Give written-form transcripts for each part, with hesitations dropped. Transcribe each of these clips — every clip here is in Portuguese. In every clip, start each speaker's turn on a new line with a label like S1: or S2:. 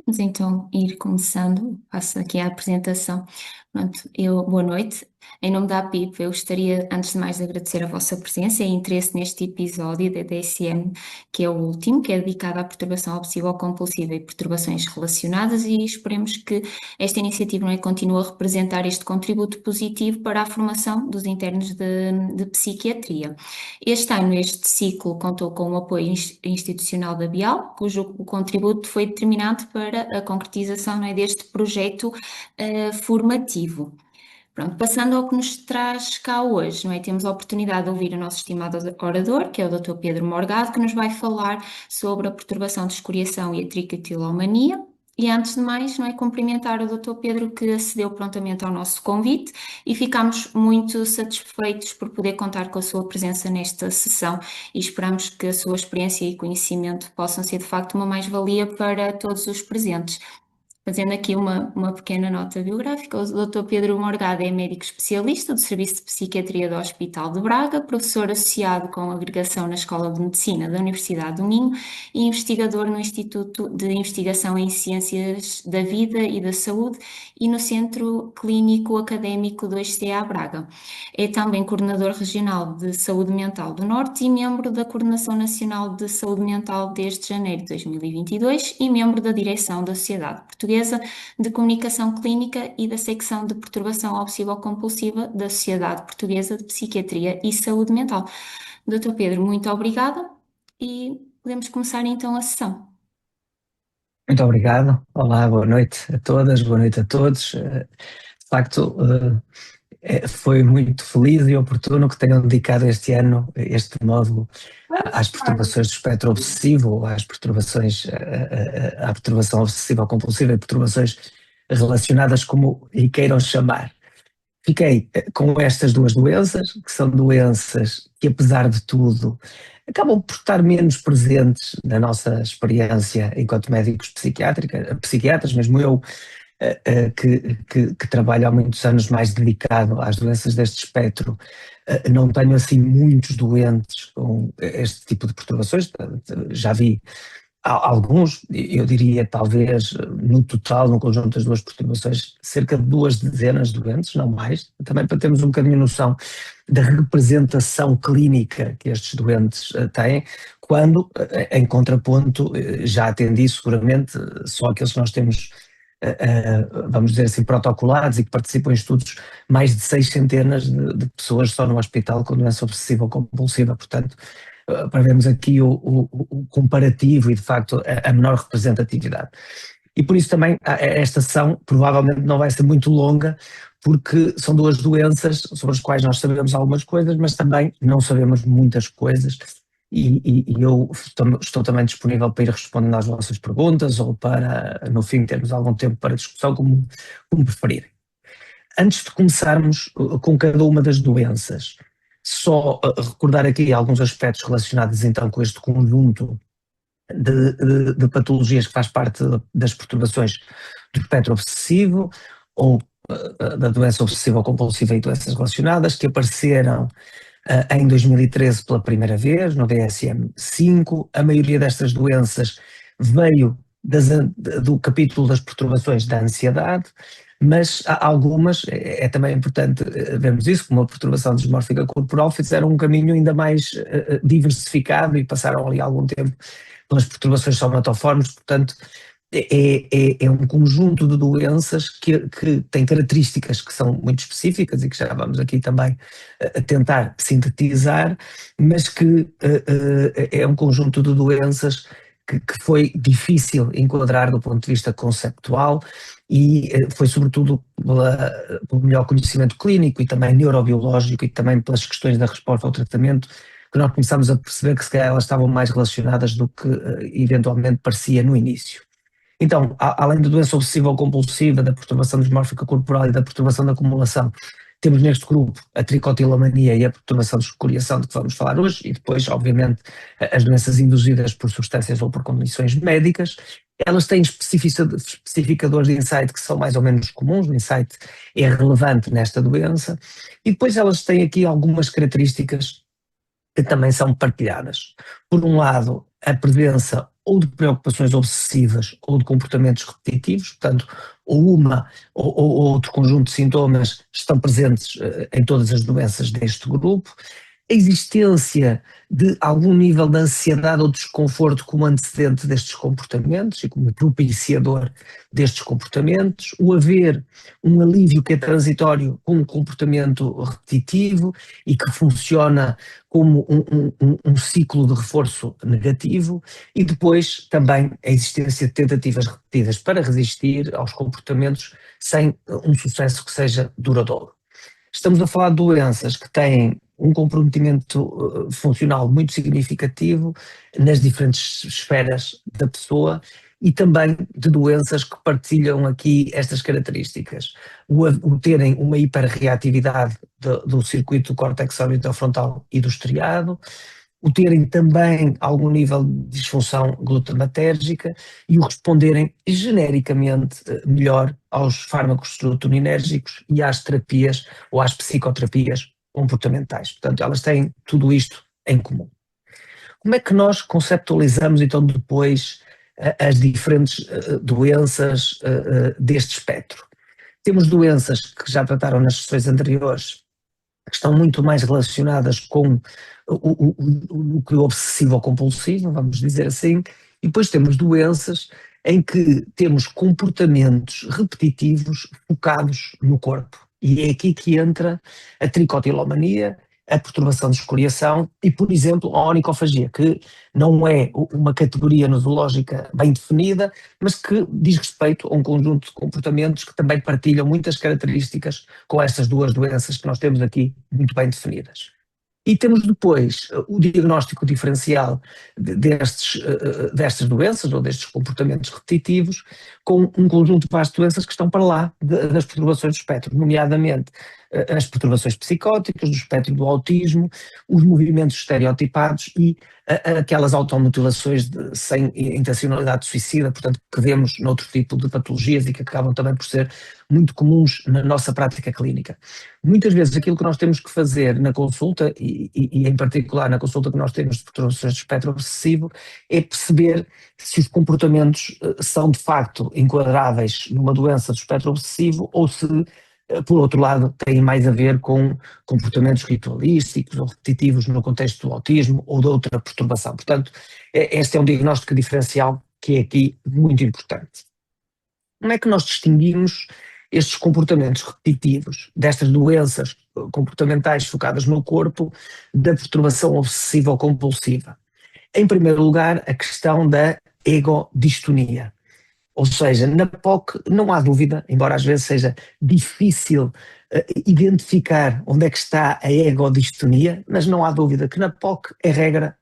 S1: Vamos então ir começando, passo aqui a apresentação. Pronto, boa noite. Em nome da APIP, eu gostaria, antes de mais, de agradecer a vossa presença e interesse neste episódio da DSM, que é o último, que é dedicado à perturbação obsessivo-compulsiva e perturbações relacionadas, e esperemos que esta iniciativa continue a representar este contributo positivo para a formação dos internos de psiquiatria. Este ano, este ciclo contou com o apoio institucional da BIAL, cujo o contributo foi determinante para a concretização, não é, deste projeto formativo. Pronto, passando ao que nos traz cá hoje, não é? Temos a oportunidade de ouvir o nosso estimado orador, que é o Dr. Pedro Morgado, que nos vai falar sobre a perturbação de escoriação e a tricotilomania. E antes de mais, não é, cumprimentar o Dr. Pedro, que acedeu prontamente ao nosso convite, e ficamos muito satisfeitos por poder contar com a sua presença nesta sessão, e esperamos que a sua experiência e conhecimento possam ser de facto uma mais-valia para todos os presentes. Fazendo aqui uma pequena nota biográfica, o Dr. Pedro Morgado é médico especialista do Serviço de Psiquiatria do Hospital de Braga, professor associado com agregação na Escola de Medicina da Universidade do Minho e investigador no Instituto de Investigação em Ciências da Vida e da Saúde e no Centro Clínico Académico do ISCTEA Braga. É também coordenador regional de Saúde Mental do Norte e membro da Coordenação Nacional de Saúde Mental desde janeiro de 2022 e membro da direção da Sociedade Portuguesa de Comunicação Clínica e da secção de perturbação obsessivo-compulsiva da Sociedade Portuguesa de Psiquiatria e Saúde Mental. Dr. Pedro, muito obrigada e podemos começar então a sessão.
S2: Muito obrigado. Olá, boa noite a todas, boa noite a todos. De facto, foi muito feliz e oportuno que tenham dedicado este ano este módulo às perturbações do espectro obsessivo, ou às perturbações, à perturbação obsessiva compulsiva e perturbações relacionadas, como lhe queiram chamar. Fiquei com estas duas doenças, que são doenças que, apesar de tudo, acabam por estar menos presentes na nossa experiência enquanto médicos psiquiatras, mesmo eu, que trabalho há muitos anos mais dedicado às doenças deste espectro, não tenho assim muitos doentes com este tipo de perturbações. Já vi alguns, eu diria talvez no total, no conjunto das duas perturbações, cerca de 2 dezenas de doentes, não mais, também para termos um bocadinho noção da representação clínica que estes doentes têm, quando, em contraponto, já atendi seguramente só aqueles que nós temos, vamos dizer assim, protocolados e que participam em estudos, mais de 6 centenas de pessoas só no hospital com doença obsessiva ou compulsiva. Portanto, para vermos aqui o comparativo e, de facto, a menor representatividade. E por isso também esta sessão provavelmente não vai ser muito longa, porque são duas doenças sobre as quais nós sabemos algumas coisas, mas também não sabemos muitas coisas, e eu estou também disponível para ir respondendo às vossas perguntas ou para, no fim, termos algum tempo para discussão, como preferirem. Antes de começarmos com cada uma das doenças, só recordar aqui alguns aspectos relacionados então com este conjunto de patologias que faz parte das perturbações do espectro obsessivo, ou da doença obsessiva compulsiva e doenças relacionadas, que apareceram em 2013 pela primeira vez, no DSM-5. A maioria destas doenças veio do capítulo das perturbações da ansiedade, mas há algumas, é também importante vermos isso, como a perturbação dismórfica corporal, fizeram um caminho ainda mais diversificado e passaram ali algum tempo pelas perturbações somatoformes. Portanto, é um conjunto de doenças que têm características que são muito específicas e que já vamos aqui também tentar sintetizar, mas que é um conjunto de doenças que foi difícil enquadrar do ponto de vista conceptual, e foi sobretudo pelo melhor conhecimento clínico e também neurobiológico, e também pelas questões da resposta ao tratamento, que nós começámos a perceber que se calhar elas estavam mais relacionadas do que eventualmente parecia no início. Então, além da doença obsessiva ou compulsiva, da perturbação dismórfica corporal e da perturbação da acumulação, temos neste grupo a tricotilomania e a perturbação de escoriação, de que vamos falar hoje, e depois, obviamente, as doenças induzidas por substâncias ou por condições médicas. Elas têm especificadores de insight que são mais ou menos comuns. O insight é relevante nesta doença, e depois elas têm aqui algumas características que também são partilhadas. Por um lado, a presença ou de preocupações obsessivas ou de comportamentos repetitivos, portanto, ou uma ou outro conjunto de sintomas estão presentes em todas as doenças deste grupo. A existência de algum nível de ansiedade ou desconforto como antecedente destes comportamentos e como propiciador destes comportamentos, o haver um alívio que é transitório com um comportamento repetitivo e que funciona como um ciclo de reforço negativo, e depois também a existência de tentativas repetidas para resistir aos comportamentos sem um sucesso que seja duradouro. Estamos a falar de doenças que têm um comprometimento funcional muito significativo nas diferentes esferas da pessoa e também de doenças que partilham aqui estas características. O terem uma hiperreatividade do circuito do córtex orbitofrontal e do estriado, o terem também algum nível de disfunção glutamatérgica e o responderem genericamente melhor aos fármacos serotoninérgicos e às terapias ou às psicoterapias comportamentais. Portanto, elas têm tudo isto em comum. Como é que nós conceptualizamos então depois as diferentes doenças deste espectro? Temos doenças que já trataram nas sessões anteriores, que estão muito mais relacionadas com o núcleo obsessivo-compulsivo, vamos dizer assim, e depois temos doenças em que temos comportamentos repetitivos focados no corpo. E é aqui que entra a tricotilomania, a perturbação de escoriação e, por exemplo, a onicofagia, que não é uma categoria nosológica bem definida, mas que diz respeito a um conjunto de comportamentos que também partilham muitas características com estas duas doenças que nós temos aqui muito bem definidas. E temos depois o diagnóstico diferencial destas doenças ou destes comportamentos repetitivos, com um conjunto de várias doenças que estão para lá das perturbações do espectro, nomeadamente as perturbações psicóticas, do espectro do autismo, os movimentos estereotipados e aquelas automutilações sem intencionalidade suicida, portanto, que vemos noutro tipo de patologias e que acabam também por ser muito comuns na nossa prática clínica. Muitas vezes aquilo que nós temos que fazer na consulta, e em particular na consulta que nós temos de perturbações do espectro obsessivo, é perceber se os comportamentos são de facto enquadráveis numa doença do espectro obsessivo ou se, por outro lado, têm mais a ver com comportamentos ritualísticos ou repetitivos no contexto do autismo ou de outra perturbação. Portanto, este é um diagnóstico diferencial que é aqui muito importante. Como é que nós distinguimos estes comportamentos repetitivos, destas doenças comportamentais focadas no corpo, da perturbação obsessiva ou compulsiva? Em primeiro lugar, a questão da egodistonia. Ou seja, na POC não há dúvida, embora às vezes seja difícil identificar onde é que está a egodistonia, mas não há dúvida que na POC, é regra,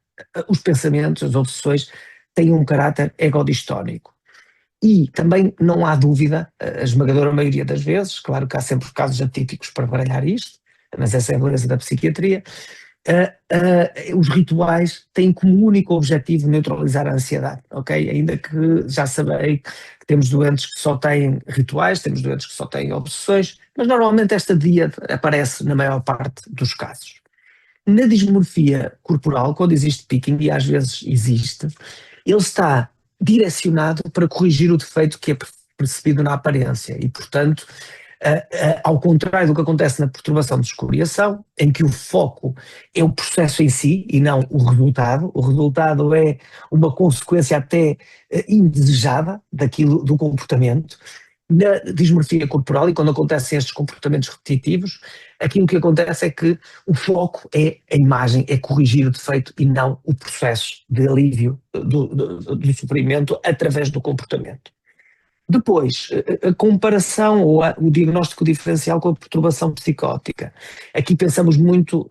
S2: os pensamentos, as obsessões têm um caráter egodistónico. E também não há dúvida, a esmagadora maioria das vezes, claro que há sempre casos atípicos para baralhar isto, mas essa é a beleza da psiquiatria, os rituais têm como único objetivo neutralizar a ansiedade, ok? Ainda que já sabei que temos doentes que só têm rituais, temos doentes que só têm obsessões, mas normalmente esta díade aparece na maior parte dos casos. Na dismorfia corporal, quando existe picking, e às vezes existe, ele está direcionado para corrigir o defeito que é percebido na aparência e, portanto, ao contrário do que acontece na perturbação de escoriação, em que o foco é o processo em si e não o resultado é uma consequência até indesejada do comportamento. Na dismorfia corporal, e quando acontecem estes comportamentos repetitivos, aquilo que acontece é que o foco é a imagem, é corrigir o defeito e não o processo de alívio do sofrimento através do comportamento. Depois, a comparação ou o diagnóstico diferencial com a perturbação psicótica. Aqui pensamos muito,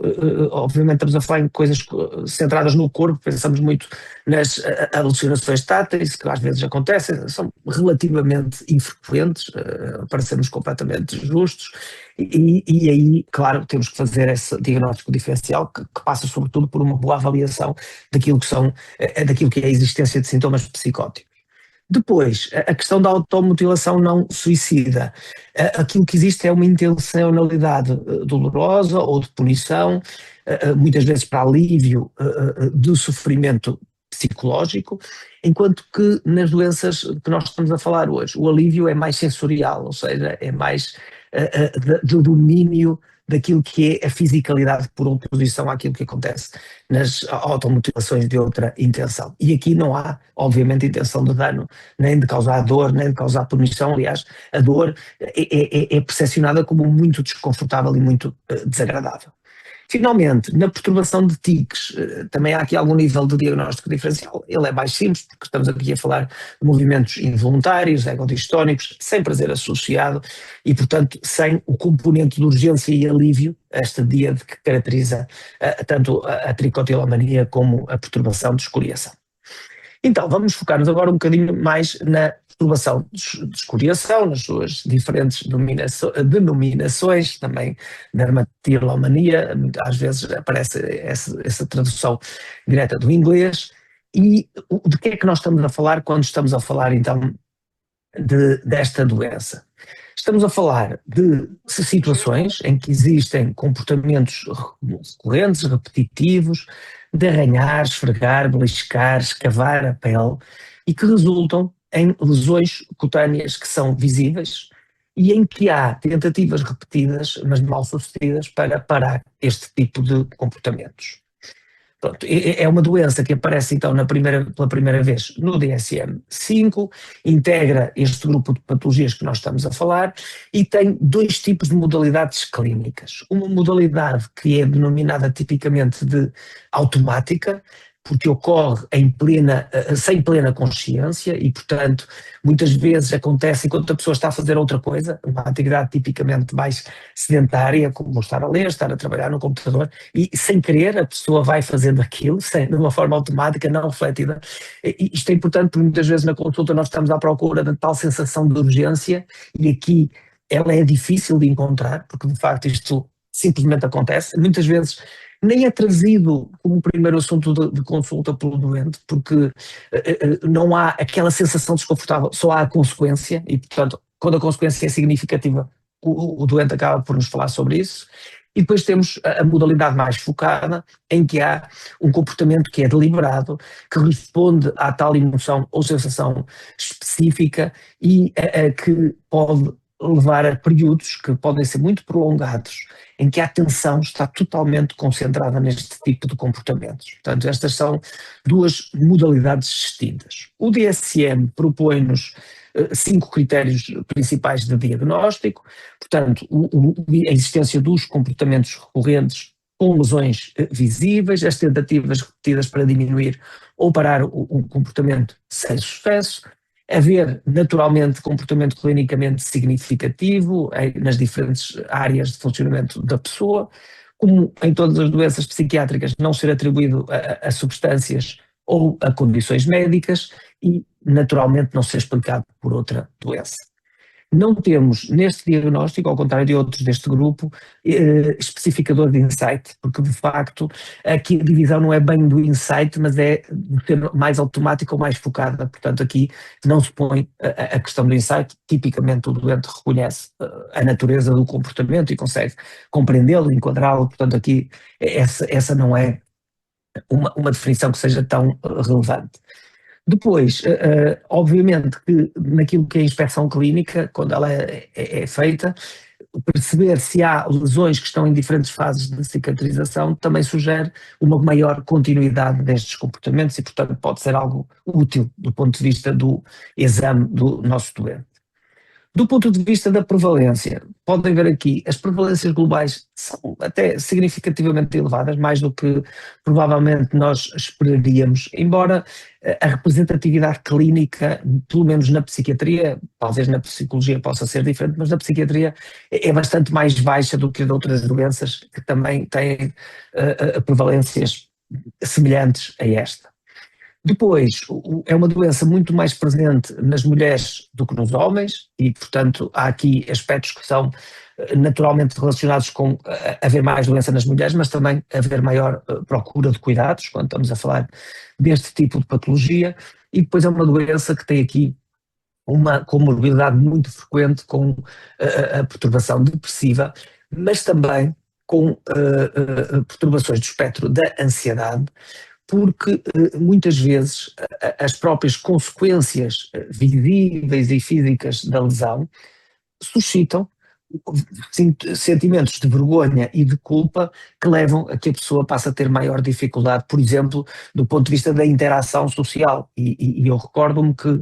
S2: obviamente estamos a falar em coisas centradas no corpo, pensamos muito nas alucinações táteis, que às vezes acontecem, são relativamente infrequentes, para sermos completamente justos, e aí, claro, temos que fazer esse diagnóstico diferencial que passa sobretudo por uma boa avaliação daquilo que é a existência de sintomas psicóticos. Depois, a questão da automutilação não suicida. Aquilo que existe é uma intencionalidade dolorosa ou de punição, muitas vezes para alívio do sofrimento psicológico, enquanto que nas doenças que nós estamos a falar hoje, o alívio é mais sensorial, ou seja, é mais do domínio daquilo que é a fisicalidade por oposição àquilo que acontece nas automutilações de outra intenção. E aqui não há, obviamente, intenção de dano, nem de causar dor, nem de causar punição. Aliás, a dor é percepcionada como muito desconfortável e muito desagradável. Finalmente, na perturbação de tiques, também há aqui algum nível de diagnóstico diferencial. Ele é mais simples, porque estamos aqui a falar de movimentos involuntários, egodistónicos, sem prazer associado e, portanto, sem o componente de urgência e alívio, esta díade que caracteriza tanto a tricotilomania como a perturbação de escoriação. Então, vamos focar-nos agora um bocadinho mais na perturbação de escoriação, nas suas diferentes denominações, também dermatilomania, às vezes aparece essa tradução direta do inglês. E de que é que nós estamos a falar quando estamos a falar, então, desta doença? Estamos a falar de situações em que existem comportamentos recorrentes, repetitivos, de arranhar, esfregar, beliscar, escavar a pele e que resultam em lesões cutâneas que são visíveis e em que há tentativas repetidas, mas mal sucedidas, para parar este tipo de comportamentos. Pronto, é uma doença que aparece então pela primeira vez no DSM-5, integra este grupo de patologias que nós estamos a falar e tem dois tipos de modalidades clínicas. Uma modalidade que é denominada tipicamente de automática, porque ocorre sem plena consciência e, portanto, muitas vezes acontece enquanto a pessoa está a fazer outra coisa, uma atividade tipicamente mais sedentária, como estar a ler, estar a trabalhar no computador, e sem querer a pessoa vai fazendo aquilo, de uma forma automática, não refletida. E isto é importante porque muitas vezes na consulta nós estamos à procura de tal sensação de urgência e aqui ela é difícil de encontrar, porque de facto isto simplesmente acontece. Muitas vezes nem é trazido como primeiro assunto de consulta pelo doente, porque não há aquela sensação desconfortável, só há a consequência, e portanto, quando a consequência é significativa, o doente acaba por nos falar sobre isso. E depois temos a modalidade mais focada, em que há um comportamento que é deliberado, que responde à tal emoção ou sensação específica e que pode levar a períodos que podem ser muito prolongados, em que a atenção está totalmente concentrada neste tipo de comportamentos. Portanto, estas são duas modalidades distintas. O DSM propõe-nos 5 critérios principais de diagnóstico, portanto, a existência dos comportamentos recorrentes com lesões visíveis, as tentativas repetidas para diminuir ou parar o comportamento sem sucesso, haver naturalmente comportamento clinicamente significativo nas diferentes áreas de funcionamento da pessoa, como em todas as doenças psiquiátricas não ser atribuído a substâncias ou a condições médicas e naturalmente não ser explicado por outra doença. Não temos neste diagnóstico, ao contrário de outros deste grupo, especificador de insight, porque de facto aqui a divisão não é bem do insight, mas é de ser mais automática ou mais focada. Portanto, aqui não se põe a questão do insight. Tipicamente o doente reconhece a natureza do comportamento e consegue compreendê-lo, enquadrá-lo. Portanto, aqui essa não é uma definição que seja tão relevante. Depois, obviamente que naquilo que é a inspeção clínica, quando ela é feita, perceber se há lesões que estão em diferentes fases de cicatrização também sugere uma maior continuidade destes comportamentos e, portanto, pode ser algo útil do ponto de vista do exame do nosso doente. Do ponto de vista da prevalência, podem ver aqui, as prevalências globais são até significativamente elevadas, mais do que provavelmente nós esperaríamos, embora a representatividade clínica, pelo menos na psiquiatria, talvez na psicologia possa ser diferente, mas na psiquiatria é bastante mais baixa do que de outras doenças que também têm prevalências semelhantes a esta. Depois, é uma doença muito mais presente nas mulheres do que nos homens e, portanto, há aqui aspectos que são naturalmente relacionados com haver mais doença nas mulheres, mas também haver maior procura de cuidados, quando estamos a falar deste tipo de patologia, e depois é uma doença que tem aqui uma comorbilidade muito frequente com a perturbação depressiva, mas também com perturbações do espectro da ansiedade, porque muitas vezes as próprias consequências visíveis e físicas da lesão suscitam sentimentos de vergonha e de culpa que levam a que a pessoa passe a ter maior dificuldade, por exemplo, do ponto de vista da interação social. E eu recordo-me que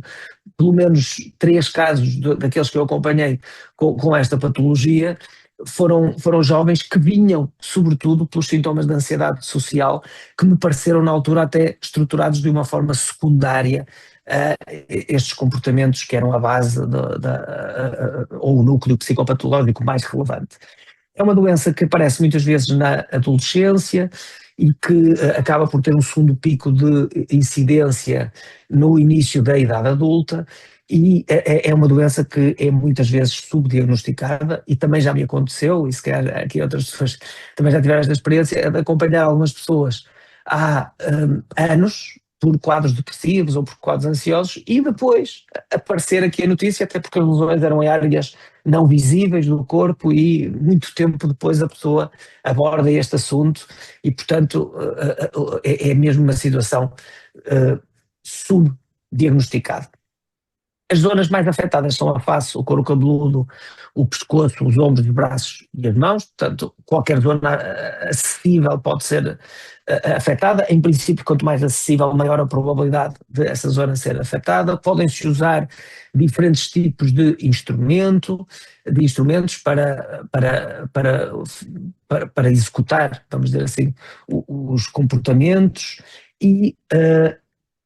S2: pelo menos 3 casos daqueles que eu acompanhei com esta patologia foram jovens que vinham, sobretudo, pelos sintomas de ansiedade social, que me pareceram na altura até estruturados de uma forma secundária a estes comportamentos que eram a base ou o núcleo psicopatológico mais relevante. É uma doença que aparece muitas vezes na adolescência e que acaba por ter um segundo pico de incidência no início da idade adulta, e é uma doença que é muitas vezes subdiagnosticada, e também já me aconteceu, e se calhar aqui outras pessoas também já tiveram esta experiência, de acompanhar algumas pessoas há anos por quadros depressivos ou por quadros ansiosos, e depois aparecer aqui a notícia, até porque as lesões eram em áreas não visíveis do corpo, e muito tempo depois a pessoa aborda este assunto, e portanto é mesmo uma situação subdiagnosticada. As zonas mais afetadas são a face, o couro cabeludo, o pescoço, os ombros, os braços e as mãos, portanto qualquer zona acessível pode ser afetada. Em princípio, quanto mais acessível, maior a probabilidade de essa zona ser afetada. Podem-se usar diferentes tipos de instrumentos para executar, vamos dizer assim, os comportamentos, e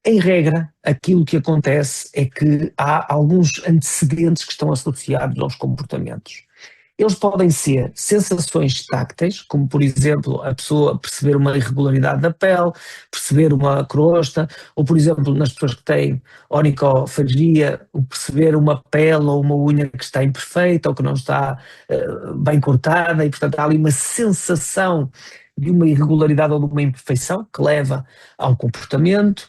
S2: em regra, aquilo que acontece é que há alguns antecedentes que estão associados aos comportamentos. Eles podem ser sensações tácteis, como por exemplo a pessoa perceber uma irregularidade da pele, perceber uma crosta, ou por exemplo nas pessoas que têm onicofagia, perceber uma pele ou uma unha que está imperfeita ou que não está bem cortada, e portanto há ali uma sensação de uma irregularidade ou de uma imperfeição que leva ao comportamento.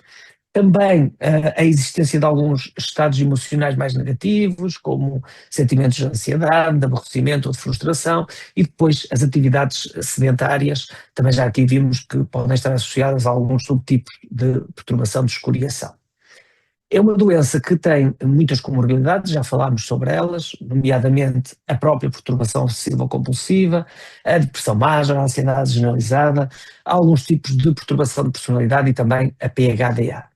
S2: Também a existência de alguns estados emocionais mais negativos, como sentimentos de ansiedade, de aborrecimento ou de frustração, e depois as atividades sedentárias, também já aqui vimos que podem estar associadas a alguns subtipos de perturbação de escoriação. É uma doença que tem muitas comorbilidades, já falámos sobre elas, nomeadamente a própria perturbação obsessiva-compulsiva, a depressão mágica, a ansiedade generalizada, alguns tipos de perturbação de personalidade e também a PHDA.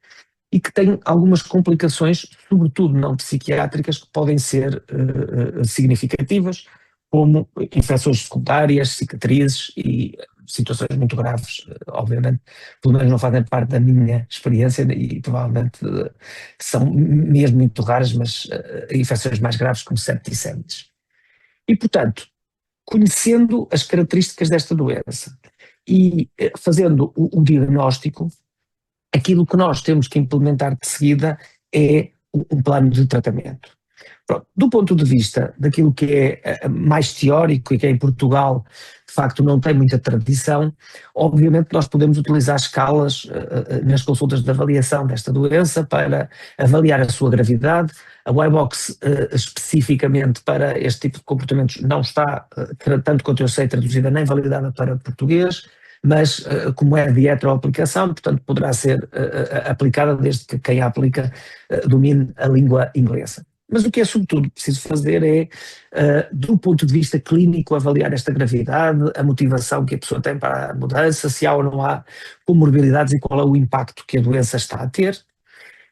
S2: E que tem algumas complicações, sobretudo não psiquiátricas, que podem ser significativas, como infecções secundárias, cicatrizes e situações muito graves, obviamente, pelo menos não fazem parte da minha experiência, e provavelmente são mesmo muito raras, mas infecções mais graves como septicemites. E, portanto, conhecendo as características desta doença e fazendo o diagnóstico, aquilo que nós temos que implementar de seguida é um plano de tratamento. Pronto, do ponto de vista daquilo que é mais teórico e que em Portugal de facto não tem muita tradição, obviamente nós podemos utilizar escalas nas consultas de avaliação desta doença para avaliar a sua gravidade. A iBox especificamente para este tipo de comportamentos não está, tanto quanto eu sei, traduzida nem validada para português, mas como é de heteroaplicação, portanto poderá ser aplicada desde que quem a aplica domine a língua inglesa. Mas o que é sobretudo preciso fazer é, do ponto de vista clínico, avaliar esta gravidade, a motivação que a pessoa tem para a mudança, se há ou não há comorbilidades e qual é o impacto que a doença está a ter.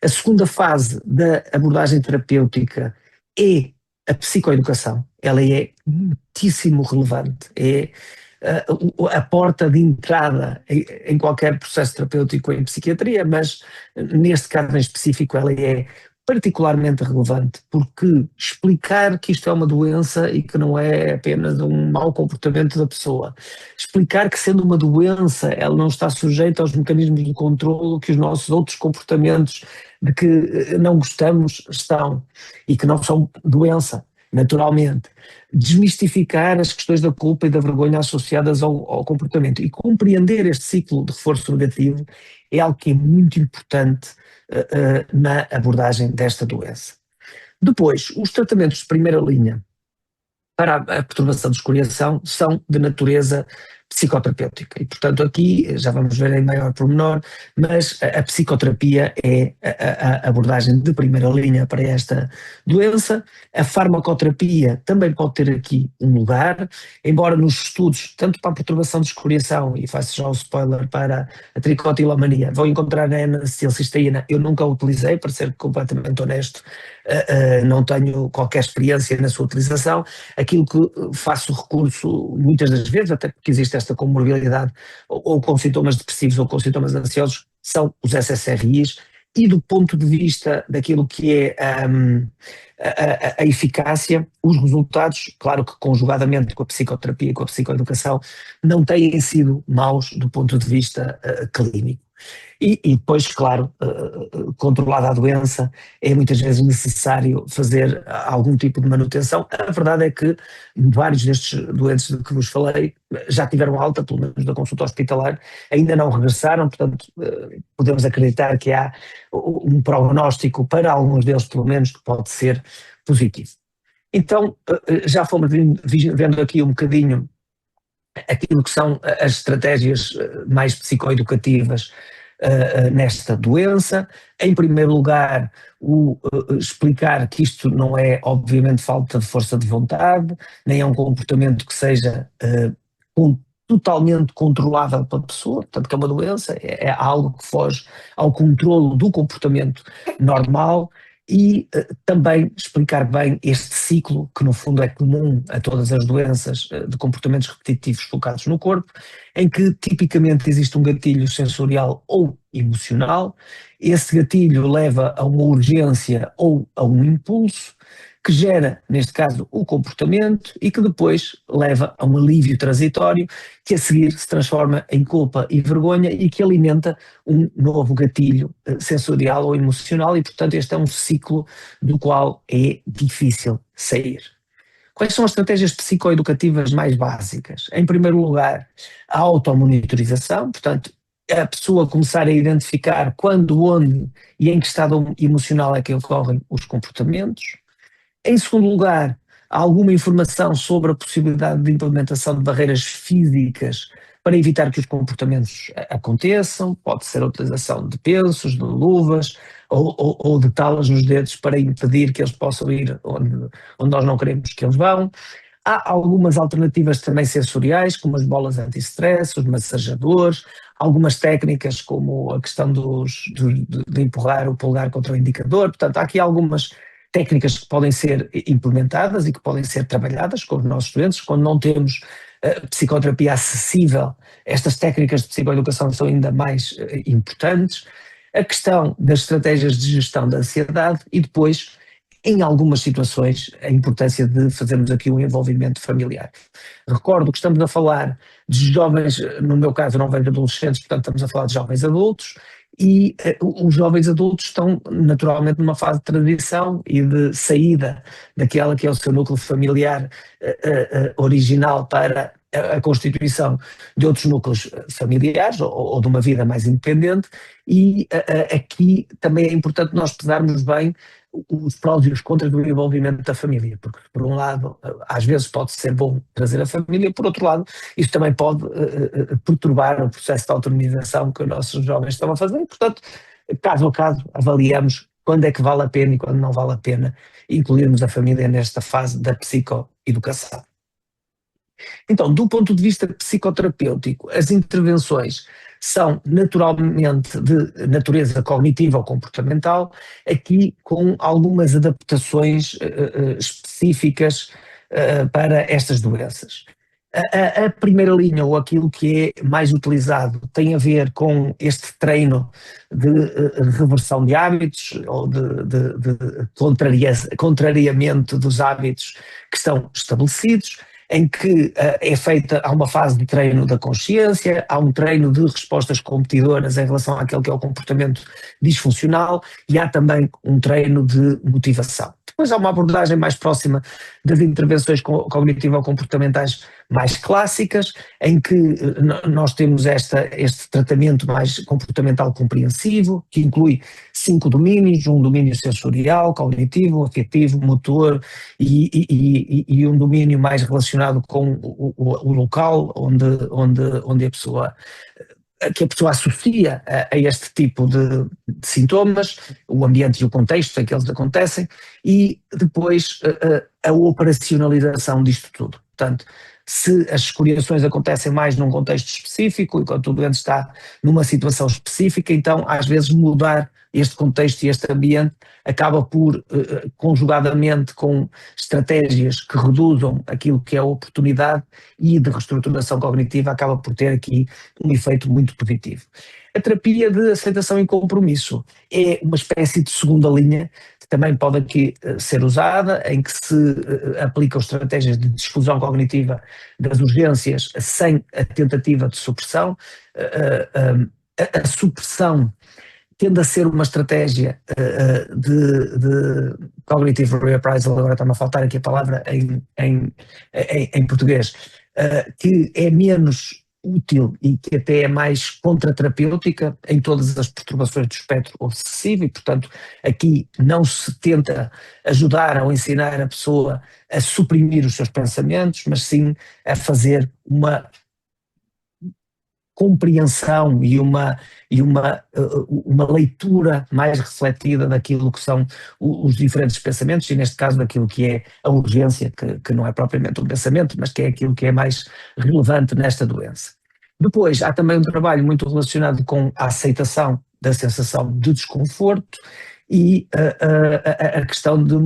S2: A segunda fase da abordagem terapêutica é a psicoeducação. Ela é muitíssimo relevante, é a porta de entrada em qualquer processo terapêutico em psiquiatria, mas neste caso em específico ela é particularmente relevante, porque explicar que isto é uma doença e que não é apenas um mau comportamento da pessoa, explicar que sendo uma doença ela não está sujeita aos mecanismos de controlo que os nossos outros comportamentos de que não gostamos estão, e que não são doença, naturalmente. Desmistificar as questões da culpa e da vergonha associadas ao comportamento e compreender este ciclo de reforço negativo é algo que é muito importante na abordagem desta doença. Depois, os tratamentos de primeira linha para a perturbação de escoriação são de natureza psicoterapêutica. E, portanto, aqui já vamos ver em maior pormenor, mas a psicoterapia é a abordagem de primeira linha para esta doença. A farmacoterapia também pode ter aqui um lugar, embora nos estudos, tanto para a perturbação de escoriação, e faço já o spoiler para a tricotilomania, vão encontrar na N-acetilcisteína, eu nunca a utilizei, para ser completamente honesto, não tenho qualquer experiência na sua utilização. Aquilo que faço recurso muitas das vezes, até porque existe esta comorbilidade, ou com sintomas depressivos ou com sintomas ansiosos, são os SSRIs, e do ponto de vista daquilo que é a eficácia, os resultados, claro que conjugadamente com a psicoterapia e com a psicoeducação, não têm sido maus do ponto de vista clínico. E depois, claro, controlada a doença, é muitas vezes necessário fazer algum tipo de manutenção. A verdade é que vários destes doentes de que vos falei já tiveram alta, pelo menos da consulta hospitalar, ainda não regressaram, portanto podemos acreditar que há um prognóstico para alguns deles, pelo menos, que pode ser positivo. Então, já fomos vendo aqui um bocadinho aquilo que são as estratégias mais psicoeducativas nesta doença. Em primeiro lugar, explicar que isto não é, obviamente, falta de força de vontade, nem é um comportamento que seja totalmente controlável pela pessoa, portanto que é uma doença, é algo que foge ao controlo do comportamento normal. E também explicar bem este ciclo, que no fundo é comum a todas as doenças de comportamentos repetitivos focados no corpo, em que tipicamente existe um gatilho sensorial ou emocional. Esse gatilho leva a uma urgência ou a um impulso, que gera, neste caso, o comportamento e que depois leva a um alívio transitório, que a seguir se transforma em culpa e vergonha e que alimenta um novo gatilho sensorial ou emocional, e portanto este é um ciclo do qual é difícil sair. Quais são as estratégias psicoeducativas mais básicas? Em primeiro lugar, a automonitorização, portanto a pessoa começar a identificar quando, onde e em que estado emocional é que ocorrem os comportamentos. Em segundo lugar, há alguma informação sobre a possibilidade de implementação de barreiras físicas para evitar que os comportamentos aconteçam. Pode ser a utilização de pensos, de luvas ou de talas nos dedos para impedir que eles possam ir onde nós não queremos que eles vão. Há algumas alternativas também sensoriais, como as bolas anti-stress, os massajadores, algumas técnicas como a questão de empurrar o polegar contra o indicador. Portanto, há aqui algumas técnicas que podem ser implementadas e que podem ser trabalhadas com os nossos estudantes. Quando não temos psicoterapia acessível, estas técnicas de psicoeducação são ainda mais importantes. A questão das estratégias de gestão da ansiedade e depois, em algumas situações, a importância de fazermos aqui um envolvimento familiar. Recordo que estamos a falar de jovens, no meu caso não vejo adolescentes, portanto estamos a falar de jovens adultos, e os jovens adultos estão naturalmente numa fase de transição e de saída daquela que é o seu núcleo familiar original para a constituição de outros núcleos familiares ou de uma vida mais independente, e aqui também é importante nós pesarmos bem os prós e os contras do envolvimento da família, porque por um lado às vezes pode ser bom trazer a família, por outro lado isso também pode perturbar o processo de autonomização que os nossos jovens estão a fazer, e portanto caso a caso avaliamos quando é que vale a pena e quando não vale a pena incluirmos a família nesta fase da psicoeducação. Então, do ponto de vista psicoterapêutico, as intervenções são naturalmente de natureza cognitiva ou comportamental, aqui com algumas adaptações específicas para estas doenças. A primeira linha, ou aquilo que é mais utilizado, tem a ver com este treino de reversão de hábitos, ou de contrariamento dos hábitos que estão estabelecidos, em que há uma fase de treino da consciência, há um treino de respostas competidoras em relação àquele que é o comportamento disfuncional, e há também um treino de motivação. Depois há uma abordagem mais próxima das intervenções cognitivo-comportamentais mais clássicas, em que nós temos este tratamento mais comportamental compreensivo, que inclui 5 domínios: um domínio sensorial, cognitivo, afetivo, motor e um domínio mais relacionado com o local onde a pessoa que a pessoa associa a este tipo de sintomas, o ambiente e o contexto em que eles acontecem, e depois a operacionalização disto tudo. Portanto, se as escoriações acontecem mais num contexto específico, enquanto o doente está numa situação específica, então às vezes mudar este contexto e este ambiente acaba por, conjugadamente com estratégias que reduzam aquilo que é a oportunidade e de reestruturação cognitiva, acaba por ter aqui um efeito muito positivo. A terapia de aceitação e compromisso é uma espécie de segunda linha que também pode aqui ser usada, em que se aplicam estratégias de difusão cognitiva das urgências sem a tentativa de supressão. A supressão tende a ser uma estratégia de cognitive reappraisal, agora está-me a faltar aqui a palavra em português, que é menos útil e que até é mais contraterapêutica em todas as perturbações do espectro obsessivo, e portanto aqui não se tenta ajudar ou ensinar a pessoa a suprimir os seus pensamentos, mas sim a fazer uma compreensão e uma leitura mais refletida daquilo que são os diferentes pensamentos, e neste caso daquilo que é a urgência, que não é propriamente um pensamento, mas que é aquilo que é mais relevante nesta doença. Depois há também um trabalho muito relacionado com a aceitação da sensação de desconforto e a questão de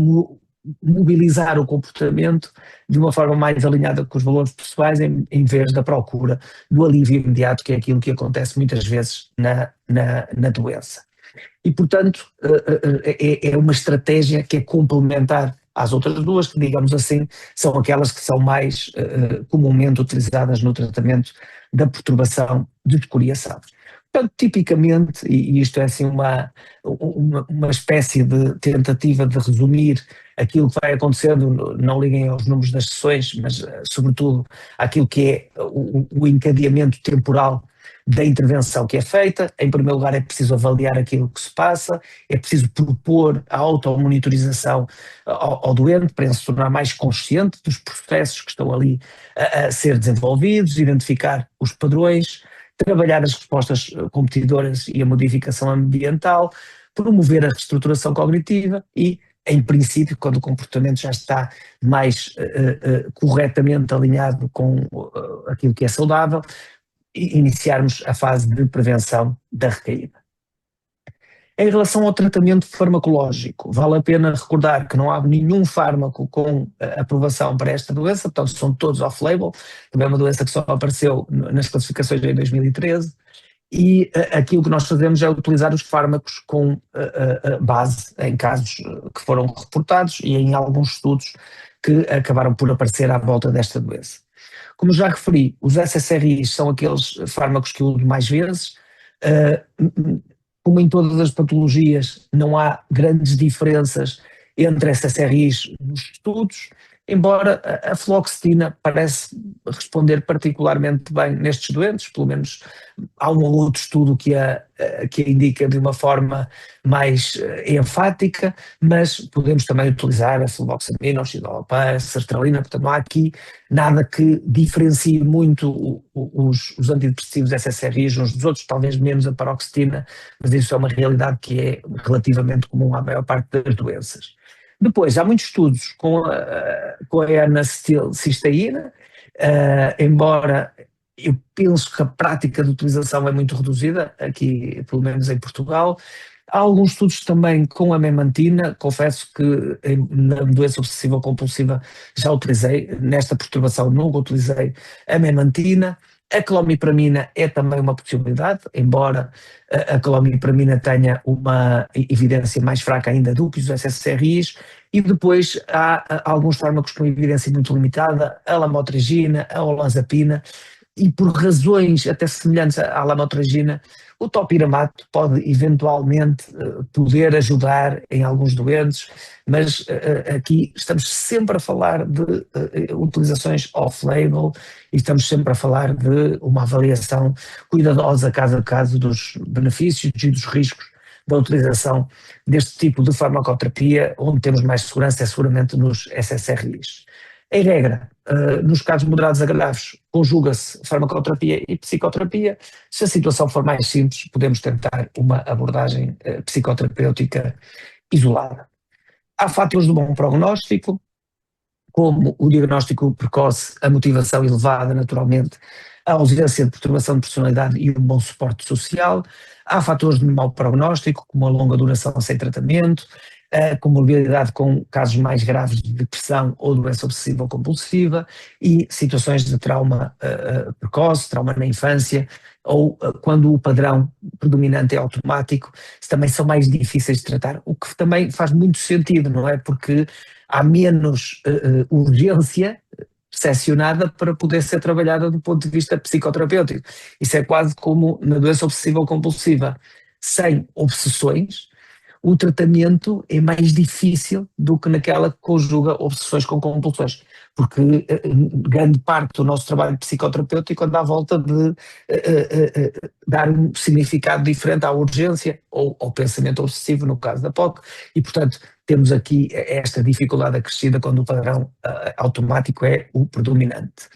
S2: mobilizar o comportamento de uma forma mais alinhada com os valores pessoais, em vez da procura do alívio imediato, que é aquilo que acontece muitas vezes na doença. E, portanto, é uma estratégia que é complementar às outras duas, que, digamos assim, são aquelas que são mais comumente utilizadas no tratamento da perturbação de escoriação. Portanto, tipicamente, e isto é assim uma espécie de tentativa de resumir aquilo que vai acontecendo, não liguem aos números das sessões, mas sobretudo aquilo que é o encadeamento temporal da intervenção que é feita. Em primeiro lugar, é preciso avaliar aquilo que se passa, é preciso propor a automonitorização ao doente para ele se tornar mais consciente dos processos que estão ali a ser desenvolvidos, identificar os padrões, trabalhar as respostas competidoras e a modificação ambiental, promover a reestruturação cognitiva e, em princípio, quando o comportamento já está mais corretamente alinhado com aquilo que é saudável, iniciarmos a fase de prevenção da recaída. Em relação ao tratamento farmacológico, vale a pena recordar que não há nenhum fármaco com aprovação para esta doença, portanto são todos off-label, também é uma doença que só apareceu nas classificações em 2013, e aquilo que nós fazemos é utilizar os fármacos com base em casos que foram reportados e em alguns estudos que acabaram por aparecer à volta desta doença. Como já referi, os SSRIs são aqueles fármacos que eu uso mais vezes. Como em todas as patologias, não há grandes diferenças entre SSRIs nos estudos, embora a fluoxetina parece responder particularmente bem nestes doentes, pelo menos há um ou outro estudo que a indica de uma forma mais enfática, mas podemos também utilizar a fluvoxamina, o citalopram, a sertralina, portanto não há aqui nada que diferencie muito os antidepressivos SSRIs uns dos outros, talvez menos a paroxetina, mas isso é uma realidade que é relativamente comum à maior parte das doenças. Depois, há muitos estudos com a N-acetilcisteína, embora eu penso que a prática de utilização é muito reduzida, aqui pelo menos em Portugal. Há alguns estudos também com a memantina, confesso que na doença obsessiva compulsiva já utilizei, nesta perturbação nunca utilizei a memantina. A clomipramina é também uma possibilidade, embora a clomipramina tenha uma evidência mais fraca ainda do que os SSRIs, e depois há alguns fármacos com evidência muito limitada, a lamotrigina, a olanzapina, e por razões até semelhantes à lamotrigina, o topiramato pode eventualmente poder ajudar em alguns doentes, mas aqui estamos sempre a falar de utilizações off-label e estamos sempre a falar de uma avaliação cuidadosa caso a caso dos benefícios e dos riscos da utilização deste tipo de farmacoterapia, onde temos mais segurança é seguramente nos SSRIs. Em regra, nos casos moderados a graves, conjuga-se farmacoterapia e psicoterapia. Se a situação for mais simples, podemos tentar uma abordagem psicoterapêutica isolada. Há fatores de bom prognóstico, como o diagnóstico precoce, a motivação elevada, naturalmente, a ausência de perturbação de personalidade e um bom suporte social. Há fatores de mau prognóstico, como a longa duração sem tratamento, a comorbilidade com casos mais graves de depressão ou doença obsessiva ou compulsiva e situações de trauma precoce, trauma na infância, ou quando o padrão predominante é automático, também são mais difíceis de tratar, o que também faz muito sentido, não é? Porque há menos urgência percepcionada para poder ser trabalhada do ponto de vista psicoterapêutico. Isso é quase como na doença obsessiva ou compulsiva. Sem obsessões, o tratamento é mais difícil do que naquela que conjuga obsessões com compulsões, porque grande parte do nosso trabalho psicoterapêutico anda à volta de dar um significado diferente à urgência ou ao pensamento obsessivo, no caso da POC, e portanto temos aqui esta dificuldade acrescida quando o padrão automático é o predominante.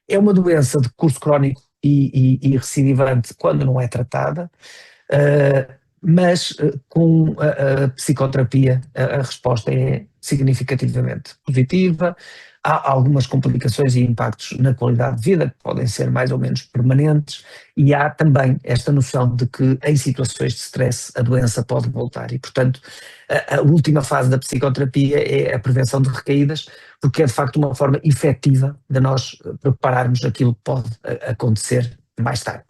S2: É uma doença de curso crónico e recidivante quando não é tratada, mas com a psicoterapia a resposta é significativamente positiva. Há algumas complicações e impactos na qualidade de vida que podem ser mais ou menos permanentes, e há também esta noção de que em situações de stress a doença pode voltar e, portanto, a última fase da psicoterapia é a prevenção de recaídas, porque é de facto uma forma efetiva de nós prepararmos aquilo que pode acontecer mais tarde.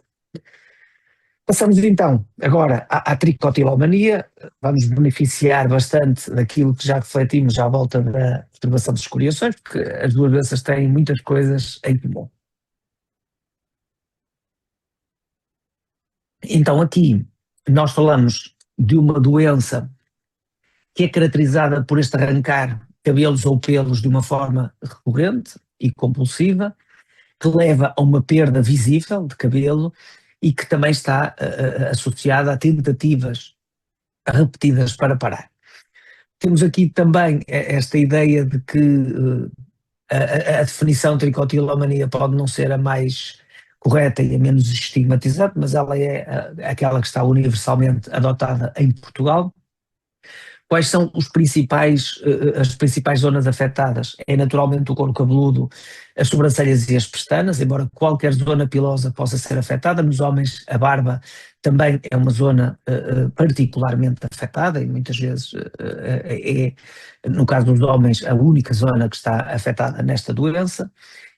S2: Passamos então agora à tricotilomania. Vamos beneficiar bastante daquilo que já refletimos à volta da perturbação de escoriações, porque as duas doenças têm muitas coisas em comum. Então aqui nós falamos de uma doença que é caracterizada por este arrancar cabelos ou pelos de uma forma recorrente e compulsiva, que leva a uma perda visível de cabelo e que também está associada a tentativas repetidas para parar. Temos aqui também esta ideia de que a definição de tricotilomania pode não ser a mais correta e a menos estigmatizante, mas ela é aquela que está universalmente adotada em Portugal. Quais são as principais zonas afetadas? É naturalmente o couro cabeludo, as sobrancelhas e as pestanas, embora qualquer zona pilosa possa ser afetada. Nos homens, a barba também é uma zona particularmente afetada e muitas vezes é, no caso dos homens, a única zona que está afetada nesta doença.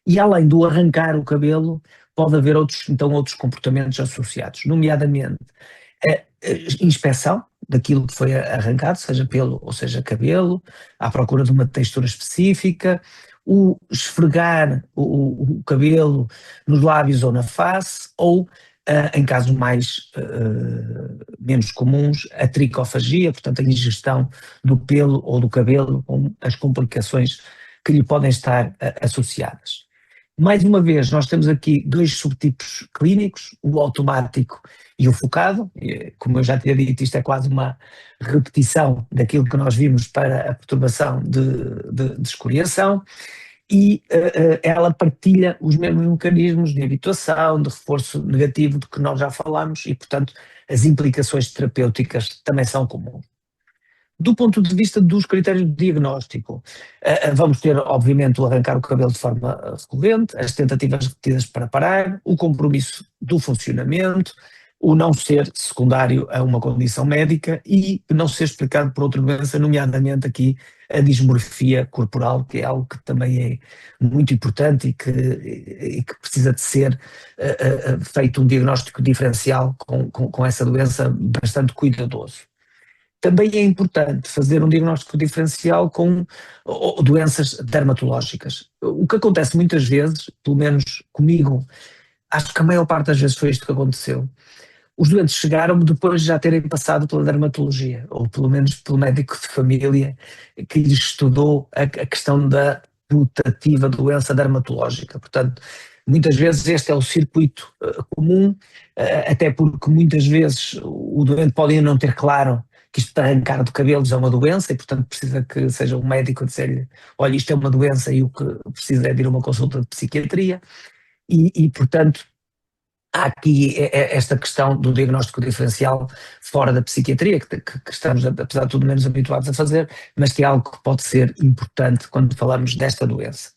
S2: E além do arrancar o cabelo, pode haver outros comportamentos associados, nomeadamente a inspeção daquilo que foi arrancado, seja pelo ou seja cabelo, à procura de uma textura específica, o esfregar o cabelo nos lábios ou na face, ou em casos menos comuns, a tricofagia, portanto a ingestão do pelo ou do cabelo, com as complicações que lhe podem estar associadas. Mais uma vez, nós temos aqui dois subtipos clínicos, o automático e o focado. Como eu já tinha dito, isto é quase uma repetição daquilo que nós vimos para a perturbação de escoriação, e ela partilha os mesmos mecanismos de habituação, de reforço negativo de que nós já falámos, e portanto as implicações terapêuticas também são comuns. Do ponto de vista dos critérios de diagnóstico, vamos ter, obviamente, o arrancar o cabelo de forma recorrente, as tentativas repetidas para parar, o compromisso do funcionamento, o não ser secundário a uma condição médica e não ser explicado por outra doença, nomeadamente aqui a dismorfia corporal, que é algo que também é muito importante e que precisa de ser feito um diagnóstico diferencial com essa doença bastante cuidadoso. Também é importante fazer um diagnóstico diferencial com doenças dermatológicas. O que acontece muitas vezes, pelo menos comigo, acho que a maior parte das vezes foi isto que aconteceu. Os doentes chegaram depois de já terem passado pela dermatologia, ou pelo menos pelo médico de família que lhes estudou a questão da putativa doença dermatológica. Portanto, muitas vezes este é o circuito comum, até porque muitas vezes o doente pode ainda não ter claro que isto de arrancar do cabelo é uma doença e, portanto, precisa que seja um médico a dizer-lhe, olha, isto é uma doença e o que precisa é de ir a uma consulta de psiquiatria portanto, há aqui esta questão do diagnóstico diferencial fora da psiquiatria, que estamos, apesar de tudo, menos habituados a fazer, mas que é algo que pode ser importante quando falamos desta doença.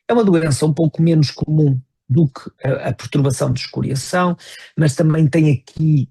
S2: É uma doença um pouco menos comum do que a perturbação de escoriação, mas também tem aqui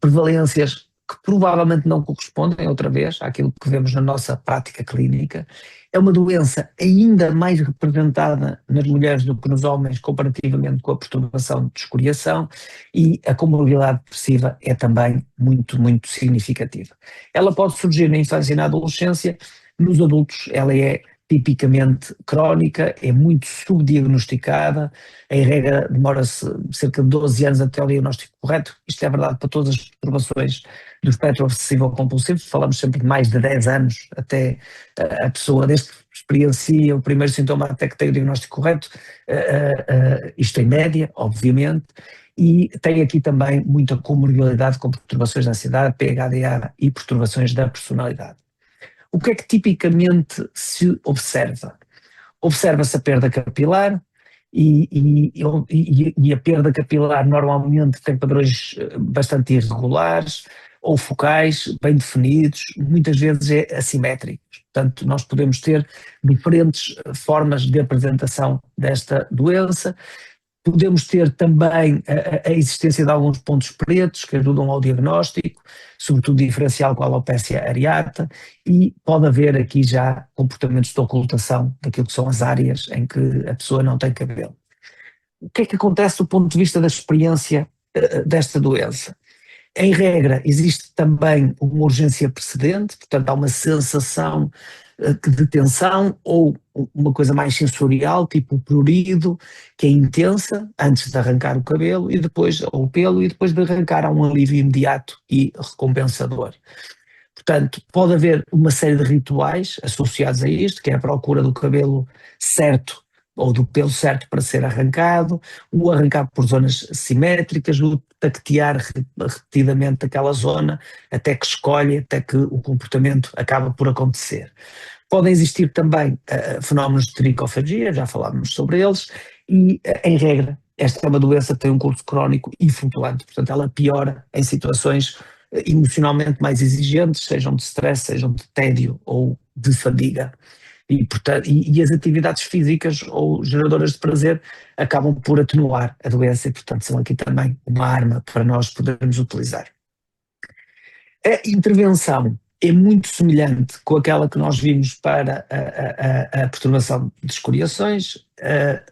S2: prevalências que provavelmente não correspondem, outra vez, àquilo que vemos na nossa prática clínica. É uma doença ainda mais representada nas mulheres do que nos homens, comparativamente com a perturbação de escoriação, e a comorbilidade depressiva é também muito, muito significativa. Ela pode surgir na infância e na adolescência. Nos adultos ela é tipicamente crónica, é muito subdiagnosticada, em regra demora-se cerca de 12 anos até o diagnóstico correto. Isto é verdade para todas as perturbações do espectro obsessivo compulsivo, falamos sempre de mais de 10 anos até a pessoa, desde que experiencia o primeiro sintoma até que tem o diagnóstico correto, isto em média, obviamente, e tem aqui também muita comorbilidade com perturbações da ansiedade, PHDA e perturbações da personalidade. O que é que tipicamente se observa? Observa-se a perda capilar e a perda capilar normalmente tem padrões bastante irregulares ou focais, bem definidos, muitas vezes é assimétricos. Portanto, nós podemos ter diferentes formas de apresentação desta doença. Podemos ter também a existência de alguns pontos pretos que ajudam ao diagnóstico, sobretudo diferencial com a alopecia areata, e pode haver aqui já comportamentos de ocultação daquilo que são as áreas em que a pessoa não tem cabelo. O que é que acontece do ponto de vista da experiência desta doença? Em regra, existe também uma urgência precedente, portanto há uma sensação de tensão ou uma coisa mais sensorial, tipo o prurido, que é intensa antes de arrancar o cabelo e depois, ou o pelo, e depois de arrancar há um alívio imediato e recompensador. Portanto, pode haver uma série de rituais associados a isto, que é a procura do cabelo certo ou do pelo certo para ser arrancado, o arrancar por zonas simétricas, o tactear repetidamente aquela zona, até que escolhe, até que o comportamento acaba por acontecer. Podem existir também fenómenos de tricofagia, já falámos sobre eles, e em regra, esta é uma doença que tem um curso crónico e flutuante, portanto ela piora em situações emocionalmente mais exigentes, sejam de stress, sejam de tédio ou de fadiga. Portanto, as atividades físicas ou geradoras de prazer acabam por atenuar a doença e, portanto, são aqui também uma arma para nós podermos utilizar. A intervenção é muito semelhante com aquela que nós vimos para a perturbação de escoriações.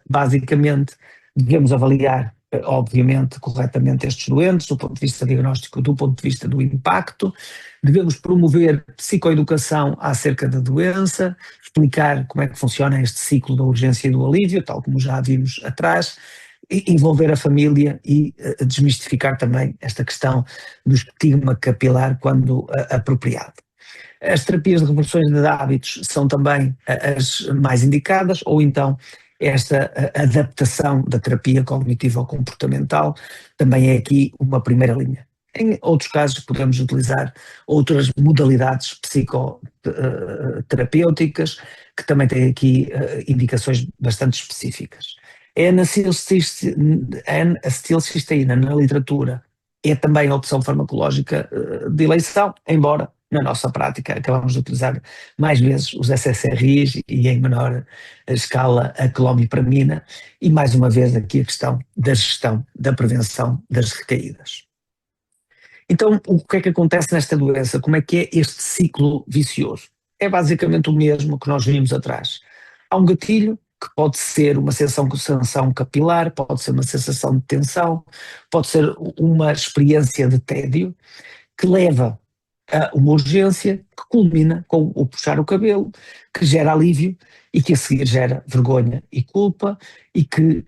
S2: Basicamente, devemos avaliar, obviamente, corretamente estes doentes, do ponto de vista diagnóstico, do ponto de vista do impacto. Devemos promover psicoeducação acerca da doença, explicar como é que funciona este ciclo da urgência e do alívio, tal como já vimos atrás, envolver a família e desmistificar também esta questão do estigma capilar quando apropriado. As terapias de reversões de hábitos são também as mais indicadas, ou então esta adaptação da terapia cognitivo-comportamental também é aqui uma primeira linha. Em outros casos podemos utilizar outras modalidades psicoterapêuticas que também têm aqui indicações bastante específicas. A N-acetilcisteína na literatura é também a opção farmacológica de eleição, embora na nossa prática acabamos de utilizar mais vezes os SSRIs e em menor escala a clomipramina e mais uma vez aqui a questão da gestão, da prevenção das recaídas. Então, o que é que acontece nesta doença? Como é que é este ciclo vicioso? É basicamente o mesmo que nós vimos atrás. Há um gatilho que pode ser uma sensação capilar, pode ser uma sensação de tensão, pode ser uma experiência de tédio que leva uma urgência que culmina com o puxar o cabelo, que gera alívio e que a seguir gera vergonha e culpa, e que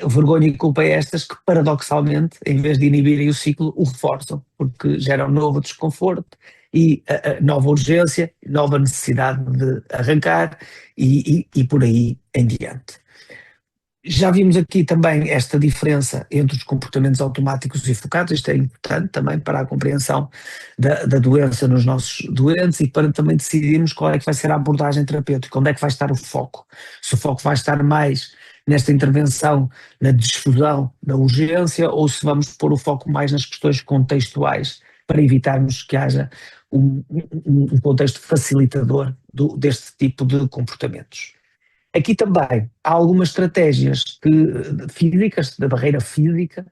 S2: vergonha e culpa é estas que, paradoxalmente, em vez de inibirem o ciclo, o reforçam, porque geram novo desconforto e nova urgência, nova necessidade de arrancar e por aí em diante. Já vimos aqui também esta diferença entre os comportamentos automáticos e focados. Isto é importante também para a compreensão da doença nos nossos doentes e para também decidirmos qual é que vai ser a abordagem terapêutica, onde é que vai estar o foco. Se o foco vai estar mais nesta intervenção, na difusão, na urgência, ou se vamos pôr o foco mais nas questões contextuais para evitarmos que haja um contexto facilitador deste tipo de comportamentos. Aqui também há algumas estratégias físicas, da barreira física,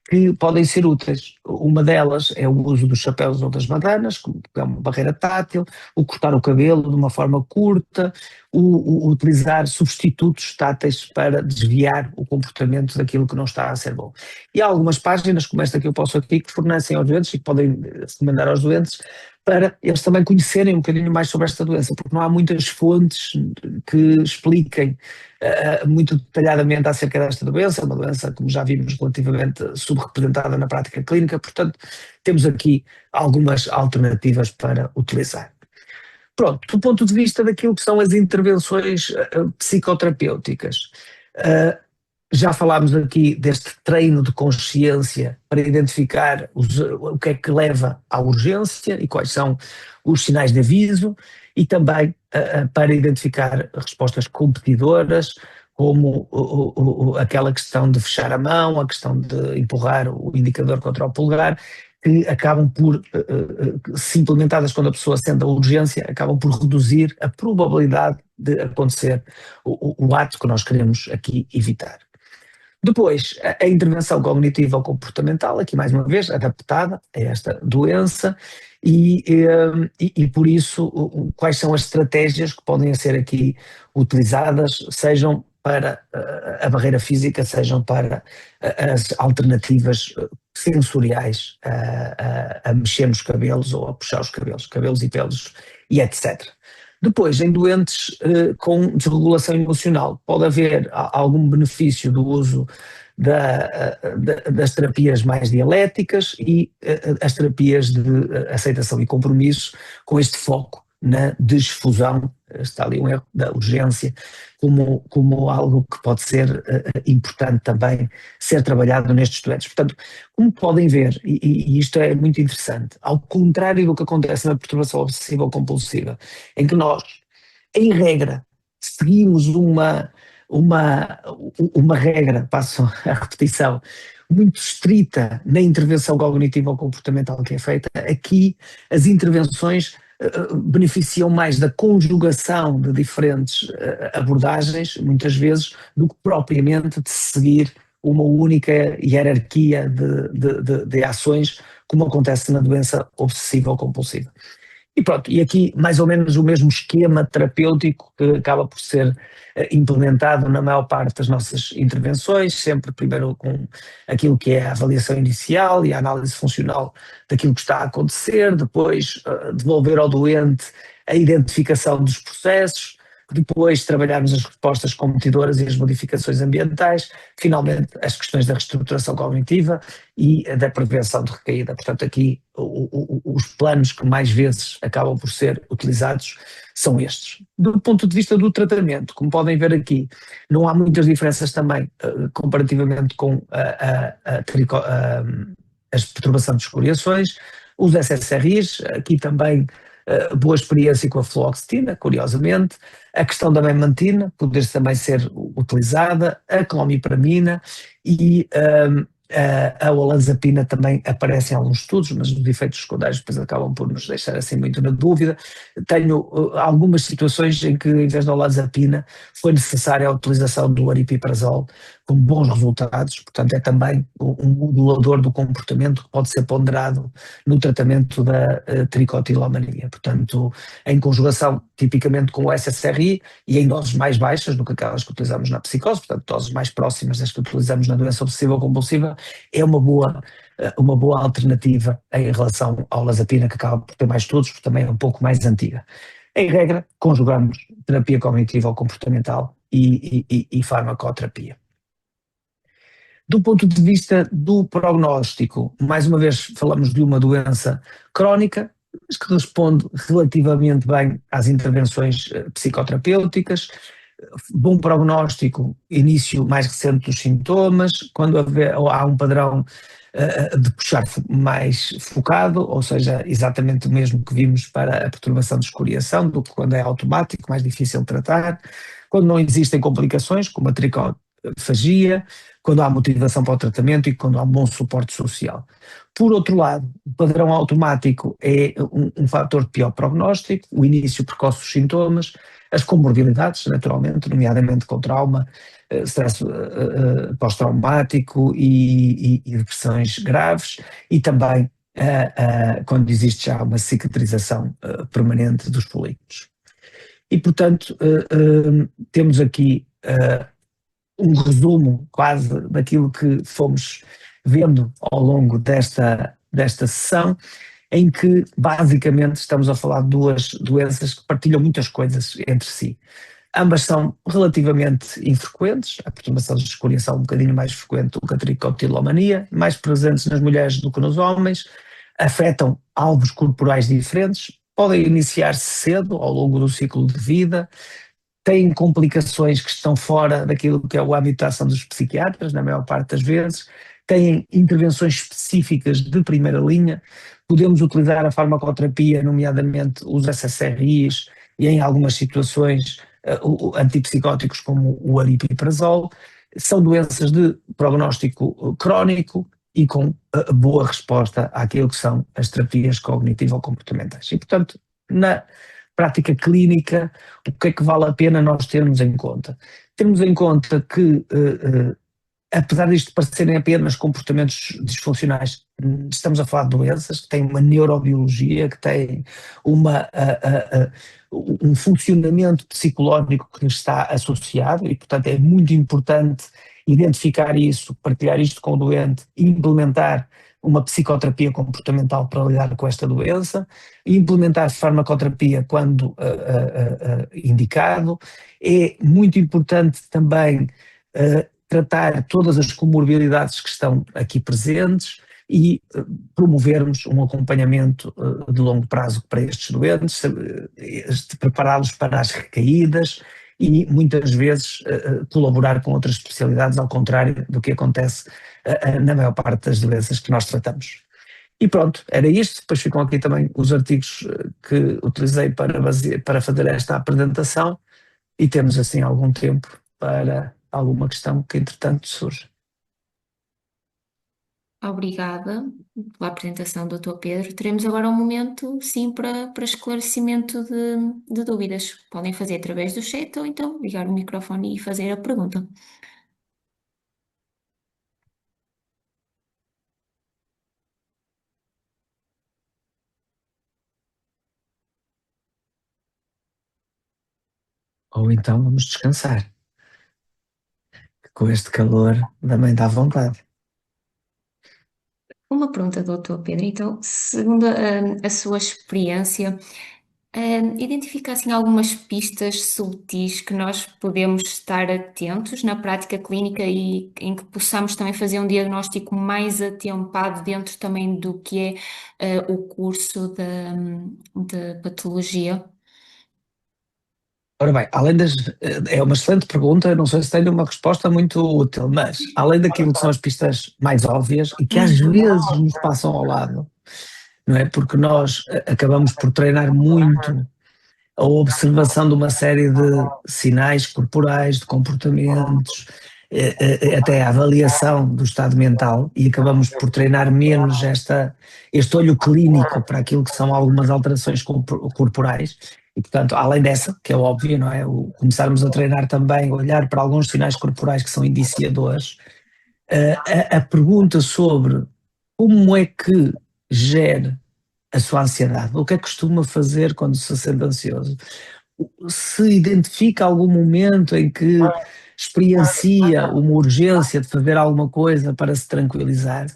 S2: que podem ser úteis. Uma delas é o uso dos chapéus ou das bandanas, que é uma barreira tátil, o cortar o cabelo de uma forma curta, o utilizar substitutos táteis para desviar o comportamento daquilo que não está a ser bom. E há algumas páginas, como esta que eu posso aqui, que fornecem aos doentes e que podem recomendar aos doentes para eles também conhecerem um bocadinho mais sobre esta doença, porque não há muitas fontes que expliquem muito detalhadamente acerca desta doença, uma doença, como já vimos, relativamente subrepresentada na prática clínica, portanto, temos aqui algumas alternativas para utilizar. Pronto, do ponto de vista daquilo que são as intervenções psicoterapêuticas, já falámos aqui deste treino de consciência para identificar o que é que leva à urgência e quais são os sinais de aviso, e também para identificar respostas competidoras, como aquela questão de fechar a mão, a questão de empurrar o indicador contra o polegar, que acabam por, se implementadas quando a pessoa sente a urgência, acabam por reduzir a probabilidade de acontecer o ato que nós queremos aqui evitar. Depois, a intervenção cognitiva ou comportamental, aqui mais uma vez adaptada a esta doença, e por isso quais são as estratégias que podem ser aqui utilizadas, sejam para a barreira física, sejam para as alternativas sensoriais a mexer nos cabelos ou a puxar os cabelos e pelos e etc. Depois, em doentes com desregulação emocional, pode haver algum benefício do uso das terapias mais dialéticas e as terapias de aceitação e compromisso, com este foco na desfusão, está ali um erro da urgência, como algo que pode ser importante também ser trabalhado nestes doentes. Portanto, como podem ver, e isto é muito interessante, ao contrário do que acontece na perturbação obsessiva ou compulsiva, em que nós, em regra, seguimos uma regra, passo a repetição, muito estrita na intervenção cognitiva ou comportamental que é feita, aqui as intervenções beneficiam mais da conjugação de diferentes abordagens, muitas vezes, do que propriamente de seguir uma única hierarquia de ações, como acontece na doença obsessiva ou compulsiva. E pronto, e aqui mais ou menos o mesmo esquema terapêutico que acaba por ser implementado na maior parte das nossas intervenções, sempre primeiro com aquilo que é a avaliação inicial e a análise funcional daquilo que está a acontecer, depois devolver ao doente a identificação dos processos, depois trabalharmos as respostas competidoras e as modificações ambientais, finalmente as questões da reestruturação cognitiva e da prevenção de recaída. Portanto, aqui os planos que mais vezes acabam por ser utilizados são estes. Do ponto de vista do tratamento, como podem ver aqui, não há muitas diferenças também comparativamente com as perturbações de escoriações, os SSRIs, aqui também boa experiência com a fluoxetina, curiosamente, a questão da memantina, poder também ser utilizada, a clomipramina e a olanzapina também aparece em alguns estudos, mas os efeitos secundários depois acabam por nos deixar assim muito na dúvida. Tenho algumas situações em que, em vez da olanzapina, foi necessária a utilização do aripiprazol com bons resultados, portanto é também um modulador do comportamento que pode ser ponderado no tratamento da tricotilomania, portanto em conjugação tipicamente com o SSRI e em doses mais baixas do que aquelas que utilizamos na psicose, portanto doses mais próximas das que utilizamos na doença obsessiva compulsiva, é uma boa alternativa em relação ao lazapina, que acaba por ter mais estudos, porque também é um pouco mais antiga. Em regra, conjugamos terapia cognitiva ou comportamental e farmacoterapia. Do ponto de vista do prognóstico, mais uma vez falamos de uma doença crónica, mas que responde relativamente bem às intervenções psicoterapêuticas, bom prognóstico, início mais recente dos sintomas, quando há um padrão de puxar mais focado, ou seja, exatamente o mesmo que vimos para a perturbação de escoriação, do que quando é automático, mais difícil de tratar, quando não existem complicações, como a tricofagia, quando há motivação para o tratamento e quando há um bom suporte social. Por outro lado, o padrão automático é um fator de pior prognóstico, o início precoce dos sintomas, as comorbilidades, naturalmente, nomeadamente com trauma, stress pós-traumático e depressões graves, e também quando existe já uma cicatrização permanente dos folículos. E, portanto, temos aqui um resumo quase daquilo que fomos vendo ao longo desta sessão, em que basicamente estamos a falar de duas doenças que partilham muitas coisas entre si. Ambas são relativamente infrequentes, a perturbação de escoriação um bocadinho mais frequente do que a tricotilomania, mais presentes nas mulheres do que nos homens, afetam alvos corporais diferentes, podem iniciar-se cedo, ao longo do ciclo de vida, têm complicações que estão fora daquilo que é o âmbito de ação dos psiquiatras, na maior parte das vezes, têm intervenções específicas de primeira linha, podemos utilizar a farmacoterapia, nomeadamente os SSRIs e em algumas situações antipsicóticos como o aripiprazol, são doenças de prognóstico crónico e com boa resposta àquilo que são as terapias cognitivo-comportamentais. E, portanto, na prática clínica, o que é que vale a pena nós termos em conta? Termos em conta que, apesar disto parecerem apenas comportamentos disfuncionais, estamos a falar de doenças que têm uma neurobiologia, que têm um funcionamento psicológico que lhes está associado e, portanto, é muito importante identificar isso, partilhar isto com o doente e implementar uma psicoterapia comportamental para lidar com esta doença, implementar farmacoterapia quando indicado. É muito importante também tratar todas as comorbilidades que estão aqui presentes e promovermos um acompanhamento de longo prazo para estes doentes, prepará-los para as recaídas e muitas vezes colaborar com outras especialidades, ao contrário do que acontece na maior parte das doenças que nós tratamos. E pronto, era isto. Depois ficam aqui também os artigos que utilizei para fazer esta apresentação e temos assim algum tempo para alguma questão que entretanto surge.
S1: Obrigada pela apresentação, Dr. Pedro. Teremos agora um momento, sim, para esclarecimento de dúvidas. Podem fazer através do chat ou então ligar o microfone e fazer a pergunta.
S2: Ou então vamos descansar, que com este calor também dá vontade.
S1: Uma pergunta, Dr. Pedro. Então, segundo a sua experiência, identifica assim algumas pistas subtis que nós podemos estar atentos na prática clínica e em que possamos também fazer um diagnóstico mais atempado dentro também do que é o curso de patologia?
S2: Ora bem, é uma excelente pergunta, não sei se tenho uma resposta muito útil, mas além daquilo que são as pistas mais óbvias e que às vezes nos passam ao lado, não é? Porque nós acabamos por treinar muito a observação de uma série de sinais corporais, de comportamentos, até a avaliação do estado mental, e acabamos por treinar menos este olho clínico para aquilo que são algumas alterações corporais. E, portanto, além dessa, que é óbvio, não é? Começarmos a treinar também, olhar para alguns sinais corporais que são indiciadores, a pergunta sobre como é que gera a sua ansiedade, o que é que costuma fazer quando se sente ansioso, se identifica algum momento em que experiencia uma urgência de fazer alguma coisa para se tranquilizar,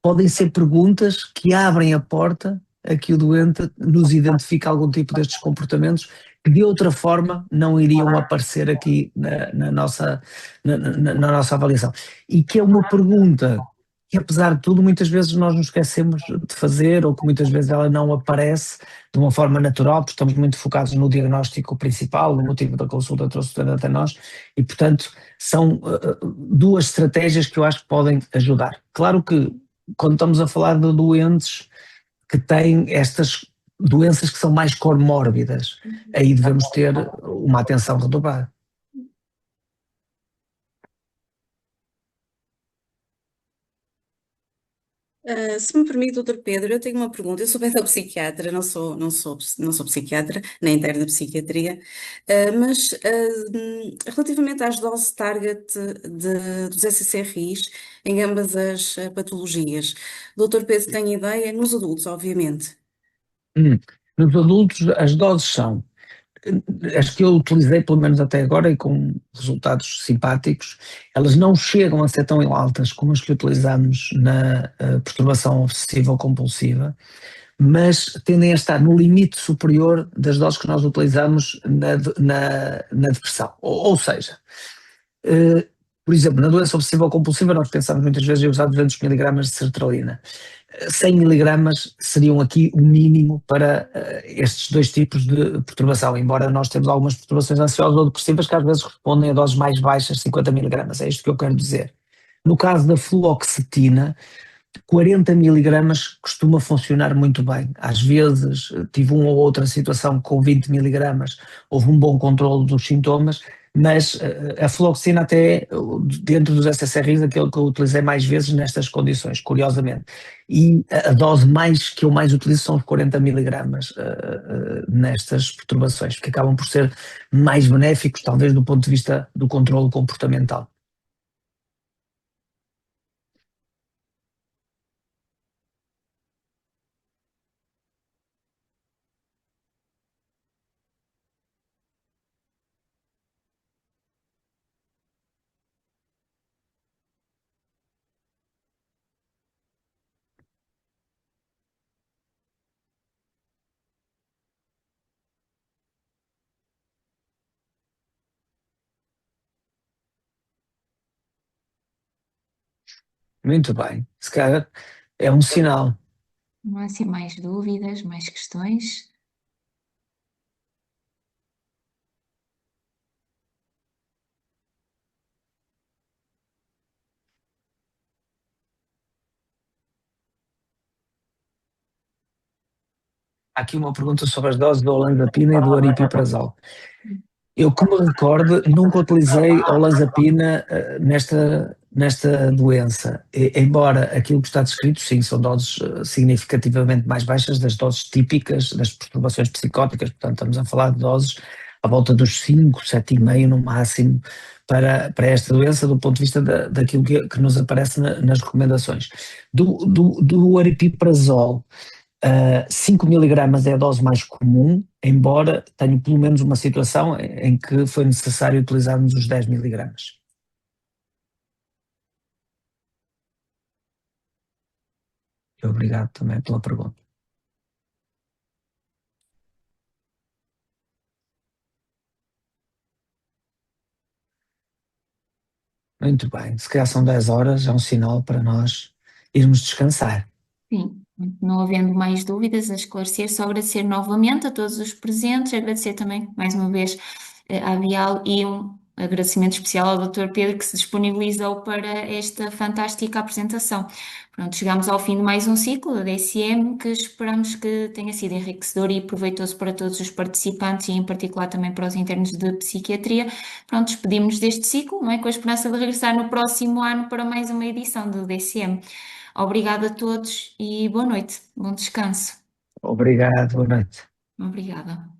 S2: podem ser perguntas que abrem a porta a que o doente nos identifique algum tipo destes comportamentos que de outra forma não iriam aparecer aqui na nossa avaliação. E que é uma pergunta que, apesar de tudo, muitas vezes nós nos esquecemos de fazer, ou que muitas vezes ela não aparece de uma forma natural, porque estamos muito focados no diagnóstico principal, no motivo da consulta trouxe o doente até nós, e portanto são duas estratégias que eu acho que podem ajudar. Claro que quando estamos a falar de doentes que têm estas doenças que são mais comórbidas, aí devemos ter uma atenção redobrada.
S3: Se me permite, doutor Pedro, eu tenho uma pergunta. Eu sou pedopsiquiatra, não sou psiquiatra, nem interna de psiquiatria, mas relativamente às doses target dos SSRIs em ambas as patologias, o doutor Pedro tem ideia? Nos adultos, obviamente.
S2: Nos adultos as doses são as que eu utilizei pelo menos até agora e com resultados simpáticos, elas não chegam a ser tão altas como as que utilizamos na perturbação obsessiva ou compulsiva, mas tendem a estar no limite superior das doses que nós utilizamos na depressão. Ou seja, por exemplo, na doença obsessiva ou compulsiva nós pensamos muitas vezes em usar 200 miligramas de sertralina. 100 miligramas seriam aqui o mínimo para estes dois tipos de perturbação, embora nós temos algumas perturbações ansiosas ou depressivas que às vezes respondem a doses mais baixas, 50 miligramas, é isto que eu quero dizer. No caso da fluoxetina, 40 miligramas costuma funcionar muito bem. Às vezes tive uma ou outra situação com 20 miligramas, houve um bom controle dos sintomas, mas a fluoxetina até é, dentro dos SSRIs, aquele que eu utilizei mais vezes nestas condições, curiosamente. E a dose mais que eu mais utilizo são os 40 miligramas nestas perturbações, porque acabam por ser mais benéficos, talvez do ponto de vista do controle comportamental. Muito bem, se calhar é um sinal.
S1: Não há assim mais dúvidas, mais questões?
S2: Há aqui uma pergunta sobre as doses do olanzapina e do aripiprazol. Eu, que me recordo, nunca utilizei olanzapina nesta doença, embora aquilo que está descrito, sim, são doses significativamente mais baixas das doses típicas das perturbações psicóticas, portanto estamos a falar de doses à volta dos 5, 7,5 no máximo para esta doença, do ponto de vista daquilo que nos aparece nas recomendações. Do aripiprazol, 5 miligramas é a dose mais comum, embora tenha pelo menos uma situação em que foi necessário utilizarmos os 10 miligramas. Obrigado também pela pergunta. Muito bem, se calhar são 10 horas, é um sinal para nós irmos descansar.
S1: Sim, não havendo mais dúvidas a esclarecer, só agradecer novamente a todos os presentes, agradecer também mais uma vez à Vial e um agradecimento especial ao Dr. Pedro que se disponibilizou para esta fantástica apresentação. Pronto, chegamos ao fim de mais um ciclo da DSM que esperamos que tenha sido enriquecedor e proveitoso para todos os participantes e em particular também para os internos de psiquiatria. Pronto, despedimos-nos deste ciclo, não é? Com a esperança de regressar no próximo ano para mais uma edição do DSM. Obrigada a todos e boa noite, bom descanso.
S2: Obrigado, boa noite.
S1: Obrigada.